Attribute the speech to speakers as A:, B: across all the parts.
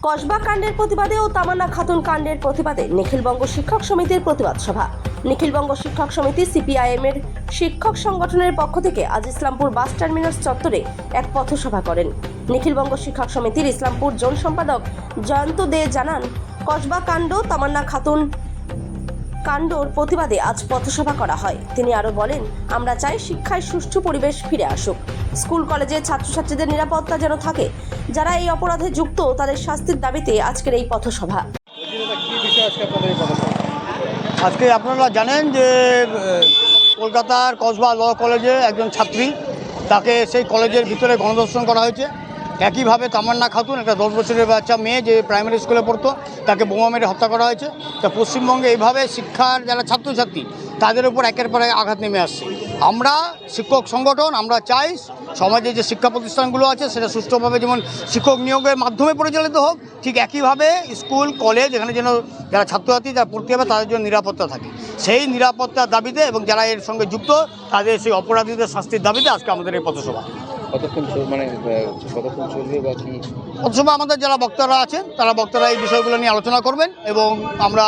A: কসবা কাণ্ডের প্রতিবাদে ও তামান্না খাতুন কাণ্ডের প্রতিবাদে নিখিলবঙ্গ শিক্ষক সমিতির প্রতিবাদ সভা। নিখিলবঙ্গ শিক্ষক সমিতি সিপিআইএম এর শিক্ষক সংগঠনের পক্ষ থেকে আজ ইসলামপুর বাস টার্মিনাস চত্বরে এক পথসভা করেন। নিখিলবঙ্গ শিক্ষক সমিতির ইসলামপুর জোন সম্পাদক জয়ন্ত দে জানান, কসবা কাণ্ড তামান্না খাতুন কাণ্ডর প্রতিবাদে আজ পথসভা করা হয়। তিনি আরো বলেন, আমরা চাই শিক্ষায় সুষ্ঠু পরিবেশ ফিরে আসুক, স্কুল কলেজে ছাত্রছাত্রীদের নিরাপত্তা যেন থাকে, যারা এই অপরাধে যুক্ত তাদের শাস্তির দাবিতে আজকের এই পথসভা।
B: আজকে আপনারা জানেন যে কলকাতার কসবা ল কলেজে একজন ছাত্রী, তাকে সেই কলেজের ভিতরে গণধর্ষণ করা হয়েছে। একইভাবে তামান্না খাতুন, একটা 10 বছরের বাচ্চা মেয়ে যে প্রাইমারি স্কুলে পড়তো, তাকে বোমা মেরে হত্যা করা হয়েছে। তা পশ্চিমবঙ্গে এইভাবে শিক্ষার যারা ছাত্রছাত্রী তাদের উপর একের পর এক আঘাত নেমে আসছে। আমরা শিক্ষক সংগঠন, আমরা চাই সমাজে যে শিক্ষা প্রতিষ্ঠানগুলো আছে সেটা সুষ্ঠুভাবে যেমন শিক্ষক নিয়োগের মাধ্যমে পরিচালিত হোক, ঠিক একইভাবে স্কুল কলেজ এখানে যেন যারা ছাত্রছাত্রী যারা পড়তে হবে তাদের জন্য নিরাপত্তা থাকে। সেই নিরাপত্তার দাবিতে এবং যারা এর সঙ্গে যুক্ত তাদের সেই অপরাধীদের শাস্তির দাবিতে আজকে আমাদের এই পথসভা।
C: কতক্ষণ চলবে বা কি
B: পথসভা? আমাদের যারা বক্তারা আছেন তারা এই বিষয়গুলো নিয়ে আলোচনা করবেন এবং আমরা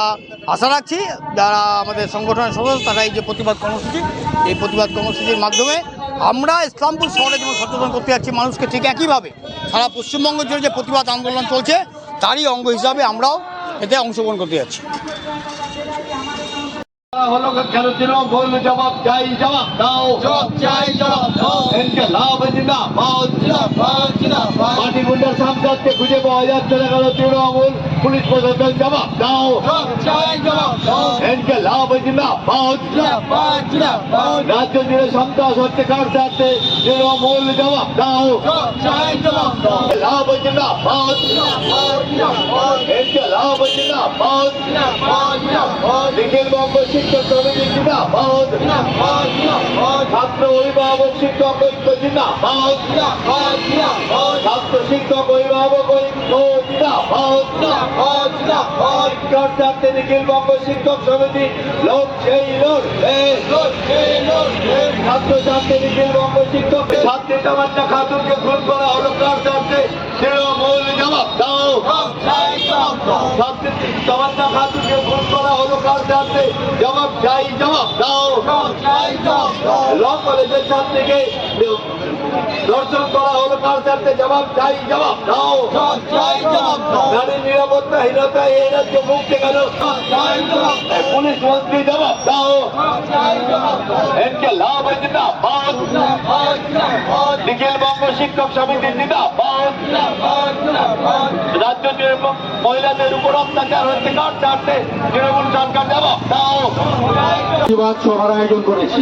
B: আশা রাখছি যারা আমাদের সংগঠনের সদস্য তারা এই যে প্রতিবাদ কর্মসূচির মাধ্যমে আমরা ইসলামপুর শহরে যেমন সচেতন করতে যাচ্ছি মানুষকে, ঠিক একইভাবে সারা পশ্চিমবঙ্গ জুড়ে যে প্রতিবাদ আন্দোলন চলছে তারই অঙ্গ হিসাবে আমরাও এতে অংশগ্রহণ করতে যাচ্ছি।
D: হলো কেন ছিল বল জবাব চাই, জবাব দাও, জবাব চাই, জবাব দাও। এনকে লাভ জিন্দাবাদ, জিন্দাবাদ, জিন্দাবাদ। পার্টি গুন্ডার সামনে খুঁজে পাওয়া যাচ্ছে না কেন তৃণমূল পুলিশ প্রশাসন, জবাব দাও, জবাব চাই, জবাব দাও। এনকে লাভ জিন্দাবাদ, জিন্দাবাদ, জিন্দাবাদ। রাজ্য জুড়ে সন্ত্রাস হচ্ছে কার স্বার্থে? তৃণমূল, জবাব দাও, জবাব চাই, জবাব দাও। লাভ জিন্দাবাদ, জিন্দাবাদ, জিন্দাবাদ। এনকে লাভ জিন্দাবাদ, জিন্দাবাদ, জিন্দাবাদ। নিখিলবঙ্গ শিক্ষক সমিতি জিন্দাবাদ, জিন্দাবাদ, জিন্দাবাদ। ছাত্র অভিভাবক শিক্ষক ঐক্য জিন্দাবাদ, জিন্দাবাদ, জিন্দাবাদ। ছাত্র শিক্ষক অভিভাবক ঐক্য জিন্দাবাদ, জিন্দাবাদ, জিন্দাবাদ। শিক্ষার স্বার্থে নিখিলবঙ্গ শিক্ষক সমিতি লোক সেই লড়বে, ছাত্র স্বার্থে নিখিলবঙ্গ শিক্ষক। ছাত্রী তামান্না খাতুনকে খুন করা হলো কার স্বার্থে? তৃণমূল, জবাব দাও, ছাত্রী তামান্না খাতুনকে খুন করা হলো কার স্বার্থে? জবাব চাই, জবাব দাও। ল কলেজের ছাত্রীকে ধর্ষণ করা হলো কার স্বার্থে? জবাব চাই, জবাব দাও। নারীর নিরাপত্তাহীনতা এই রাজ্য মুক্তি গেল, পুলিশ মন্ত্রী, জবাব দাও। এনকে লাভ জিন্দাবাদ, নিখিলবঙ্গ শিক্ষক সমিতি জিন্দাবাদ। রাজ্য মহিলাদের উপর অত্যাচার হচ্ছে কার স্বার্থে? তৃণমূল সরকার, জবাব দাও। সভার আয়োজন করেছি।